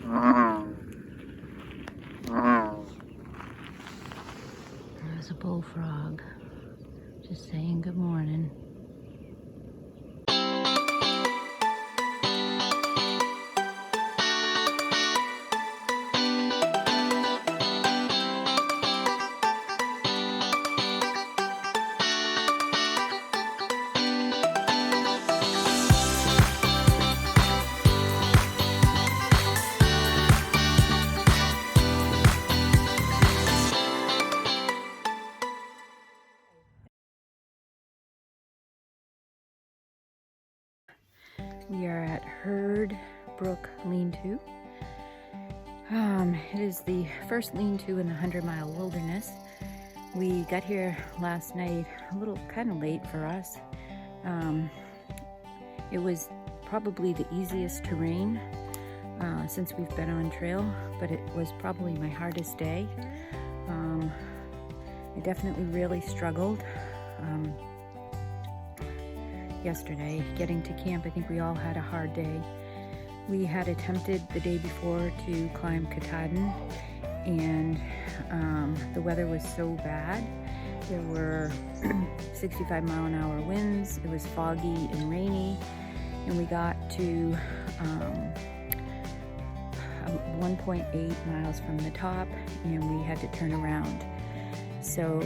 There's a bullfrog just saying good morning. We are at Herd Brook Lean-To. It is the first lean-to in the 100-mile wilderness. We got here last night a little kind of late for us. It was probably the easiest terrain since we've been on trail, but it was probably my hardest day. I definitely really struggled. Yesterday getting to camp. I think we all had a hard day. We had attempted the day before to climb Katahdin, and the weather was so bad. There were 65-mile-an-hour winds. It was foggy and rainy, and we got to 1.8 miles from the top, and we had to turn around. So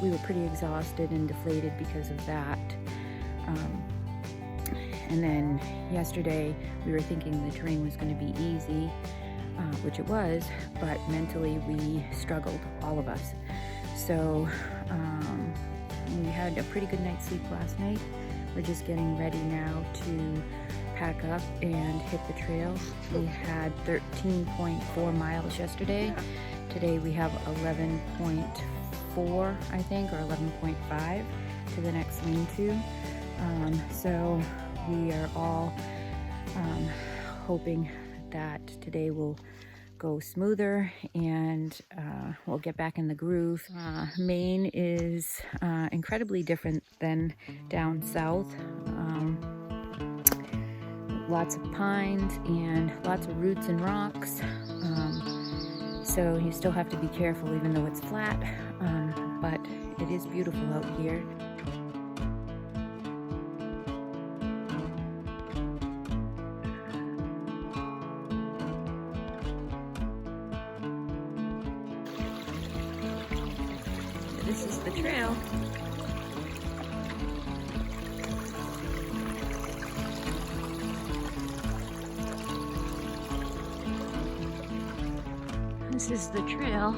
we were pretty exhausted and deflated because of that. And then yesterday we were thinking the terrain was going to be easy, which it was, but mentally we struggled, all of us. So we had a pretty good night's sleep last night. We're just getting ready now to pack up and hit the trail. We had 13.4 miles yesterday. Today we have 11.4, I think, or 11.5 to the next lean-to. So we are all hoping that today will go smoother and we'll get back in the groove. Maine is incredibly different than down south. Lots of pines and lots of roots and rocks. So you still have to be careful even though it's flat, but it is beautiful out here. This is the trail. This is the trail.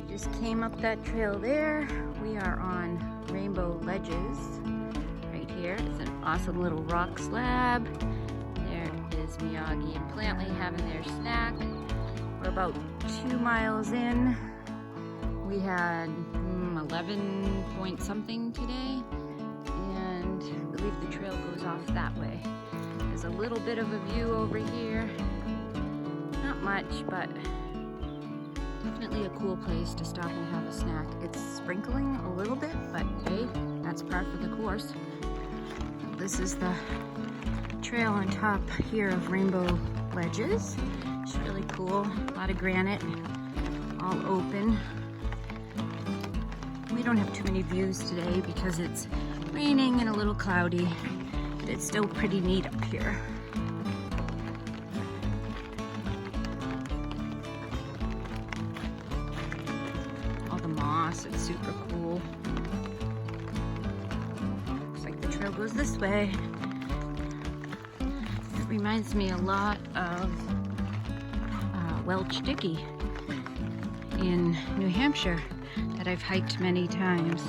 Just came up that trail there. We are on Rainbow Ledges right here. It's an awesome little rock slab. Is Miyagi and Plantley having their snack. We're about 2 miles in. We had 11 point something today, and I believe the trail goes off that way. There's a little bit of a view over here. Not much, but definitely a cool place to stop and have a snack. It's sprinkling a little bit, but hey, that's par for the course. This is the trail on top here of Rainbow Ledges. It's really cool. A lot of granite, all open. We don't have too many views today because it's raining and a little cloudy, but it's still pretty neat up here. All the moss, it's super cool. Looks like the trail goes this way. Reminds me a lot of Welch Dickey in New Hampshire that I've hiked many times.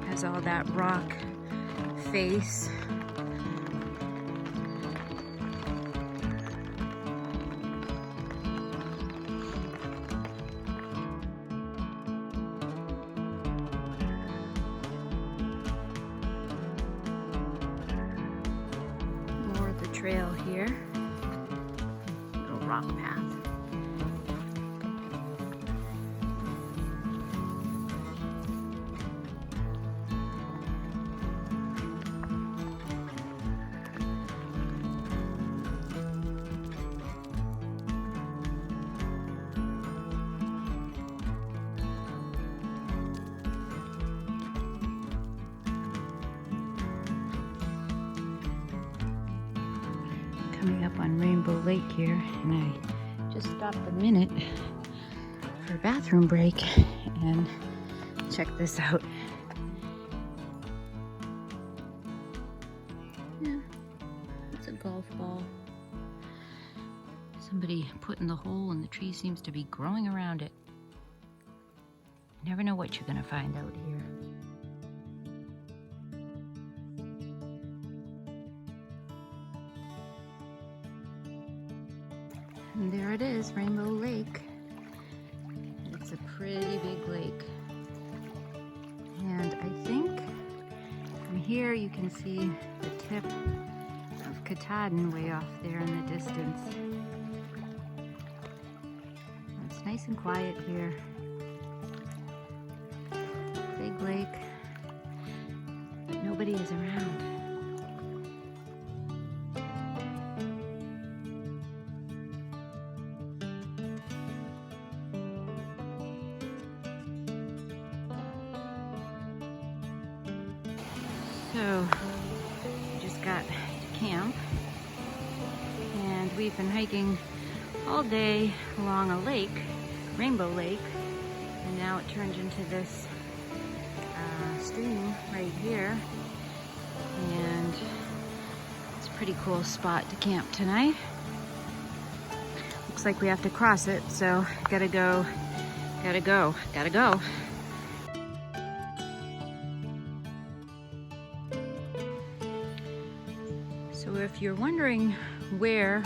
Has all that rock face. More of the trail here. Little rock path. Coming up on Rainbow Lake here, and I just stopped a minute for a bathroom break, and check this out. Yeah, it's a golf ball. Somebody put in the hole and the tree seems to be growing around it. You never know what you're gonna find out here. And there it is, Rainbow Lake. It's a pretty big lake. And I think from here you can see the tip of Katahdin way off there in the distance. It's nice and quiet here. Big lake, but nobody is around. So, we just got to camp, and we've been hiking all day along a lake, Rainbow Lake, and now it turned into this stream right here, and it's a pretty cool spot to camp tonight. Looks like we have to cross it, so gotta go. So if you're wondering where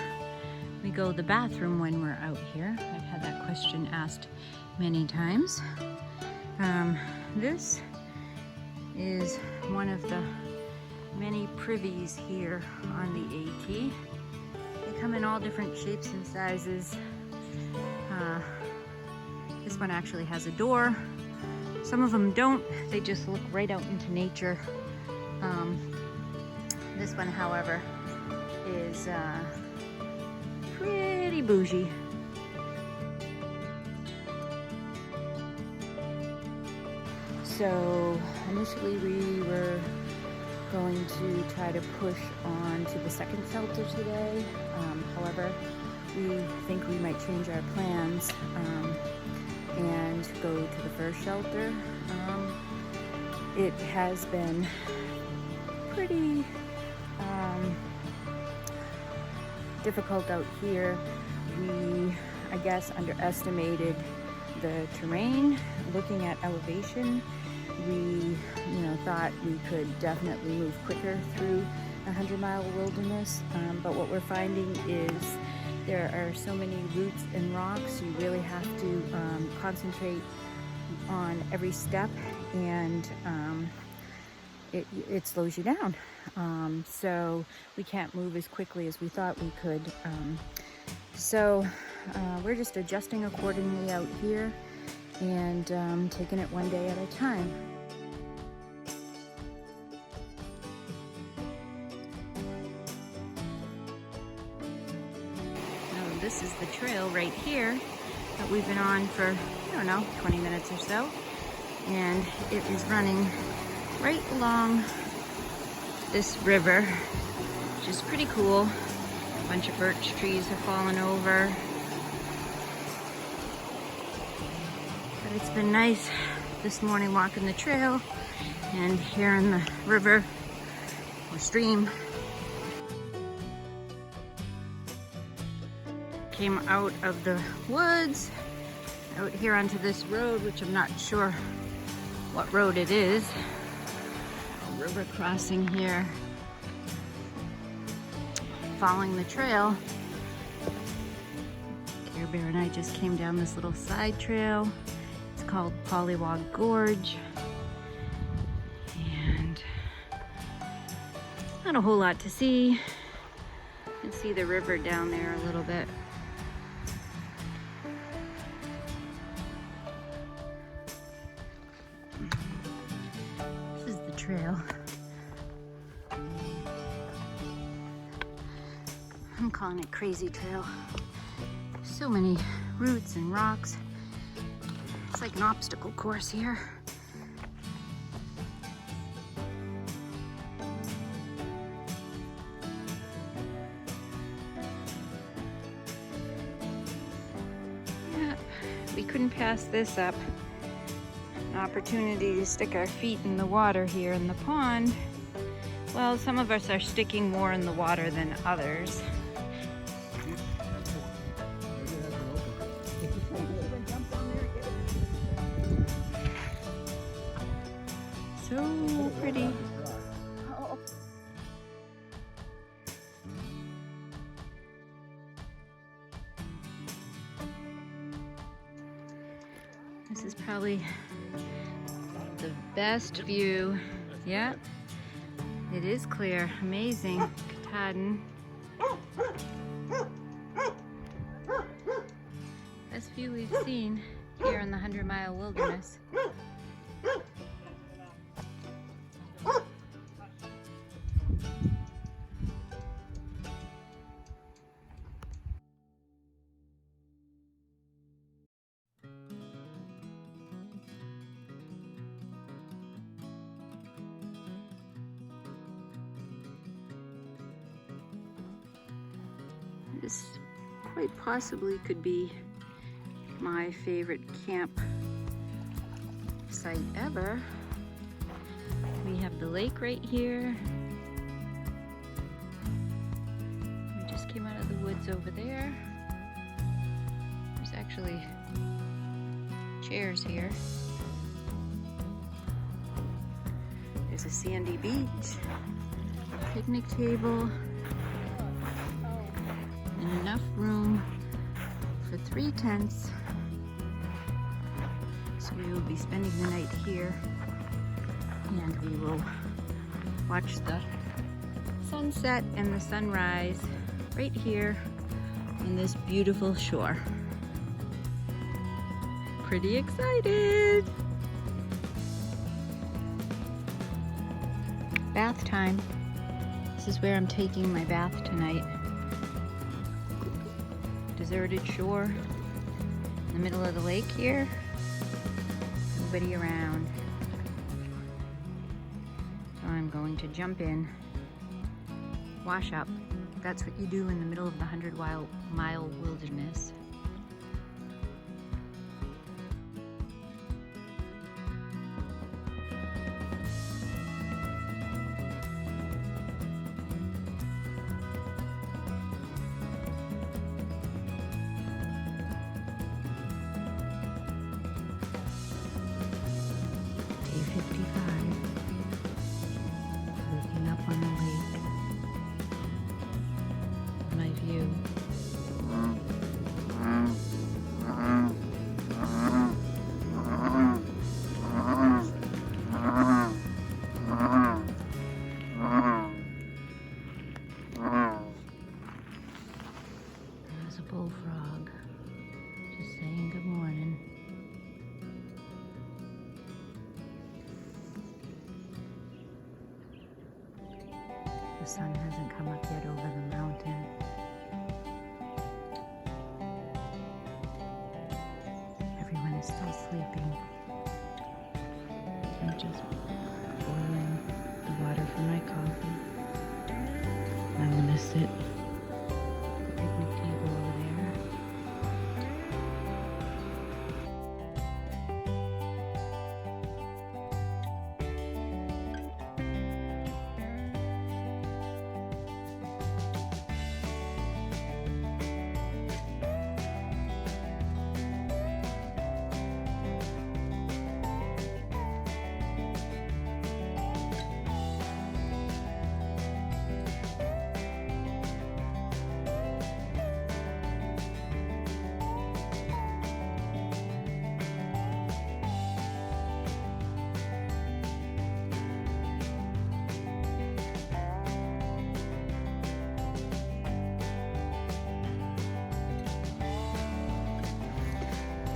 we go to the bathroom when we're out here, I've had that question asked many times. This is one of the many privies here on the AT. They come in all different shapes and sizes. This one actually has a door. Some of them don't. They just look right out into nature. This one, however, is pretty bougie. So initially we were going to try to push on to the second shelter today. However, we think we might change our plans and go to the first shelter. It has been pretty difficult out here. We, I guess, underestimated the terrain. Looking at elevation, we thought we could definitely move quicker through a 100-mile wilderness, but what we're finding is there are so many roots and rocks. You really have to concentrate on every step, and it slows you down. So we can't move as quickly as we thought we could. So we're just adjusting accordingly out here and taking it one day at a time. Now, this is the trail right here that we've been on for, I don't know, 20 minutes or so. And it is running right along this river, which is pretty cool. A bunch of birch trees have fallen over. But it's been nice this morning walking the trail and hearing the river or stream. Came out of the woods, out here onto this road, which I'm not sure what road it is. A river crossing here. Following the trail. Care Bear and I just came down this little side trail. It's called Pollywog Gorge. And not a whole lot to see. You can see the river down there a little bit. This is the trail. I'm calling it Crazy Trail. There's so many roots and rocks. It's like an obstacle course here. couldn't pass this up. An opportunity to stick our feet in the water here in the pond. Well, some of us are sticking more in the water than others. So pretty. This is probably the best view. Yeah, it is clear. Amazing. Katahdin. Best view we've seen here in the 100-mile wilderness. This quite possibly could be my favorite camp site ever. We have the lake right here. We just came out of the woods over there. There's actually chairs here. There's a sandy beach, a picnic table, and enough room for 3 tents. So we will be spending the night here, and we will watch the sunset and the sunrise right here on this beautiful shore. Pretty excited! Bath time. This is where I'm taking my bath tonight. Deserted shore in the middle of the lake here. Nobody around. So I'm going to jump in, wash up. That's what you do in the middle of the 100-mile wilderness. Day 55. Looking up on the lake. My view. There's a bullfrog just saying good morning. The sun hasn't come up yet over the mountain. Everyone is still sleeping. I'm just boiling the water for my coffee. I'm gonna sit at the picnic table over there.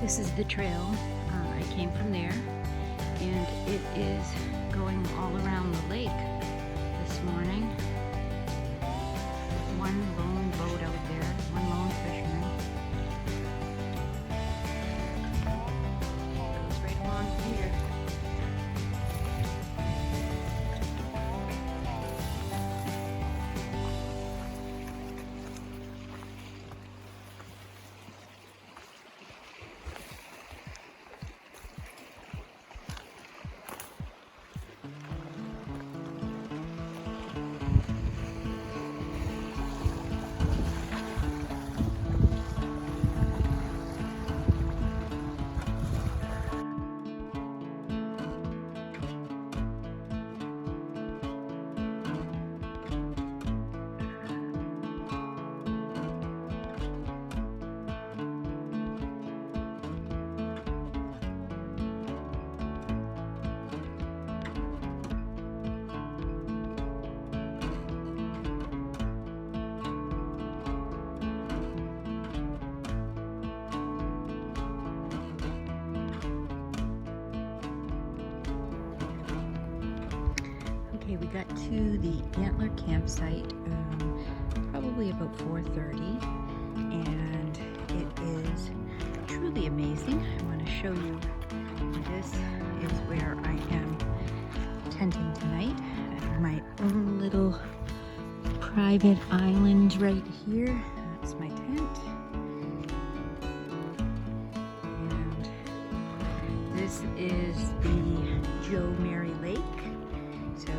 This is the trail. I came from there, and it is going all around the lake this morning. One lone boat out there, one lone fisherman. Goes right along here. Okay, we got to the Antler campsite probably about 4:30, and it is truly amazing. I want to show you. This is where I am tenting tonight. I have my own little private island right here. That's my tent. And this is the Joe Mary Lake. So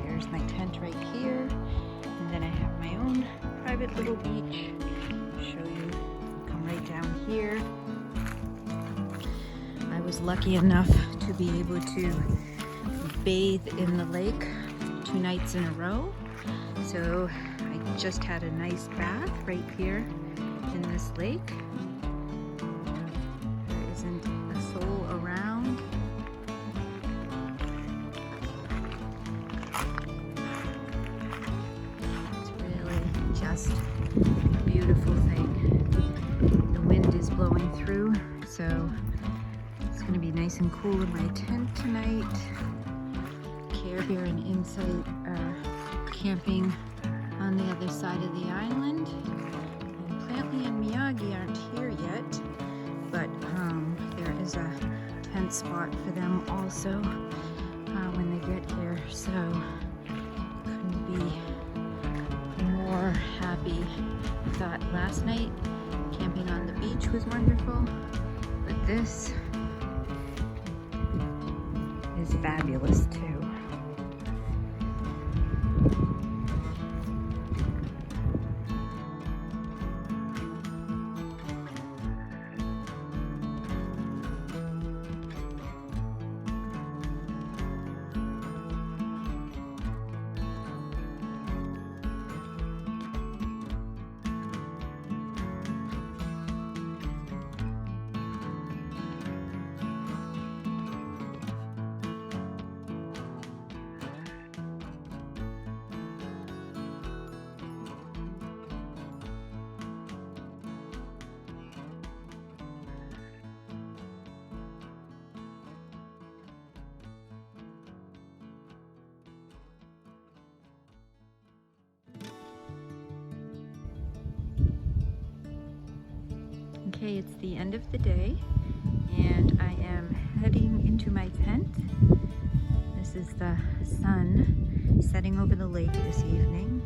here's my tent right here. And then I have my own private little beach. I'll show you. Come right down here. I was lucky enough to be able to bathe in the lake 2 nights in a row. So I just had a nice bath right here in this lake. There isn't a soul around. It's really just a beautiful thing. The wind is blowing through, so it's going to be nice and cool in my tent tonight. Care Bear and Insight are camping on the other side of the island. And Plantley and Miyagi aren't here yet, but there is a tent spot for them also when they get here. So couldn't be more happy. I thought last night camping on the beach was wonderful, but this is fabulous too. Okay, it's the end of the day, and I am heading into my tent. This is the sun setting over the lake this evening.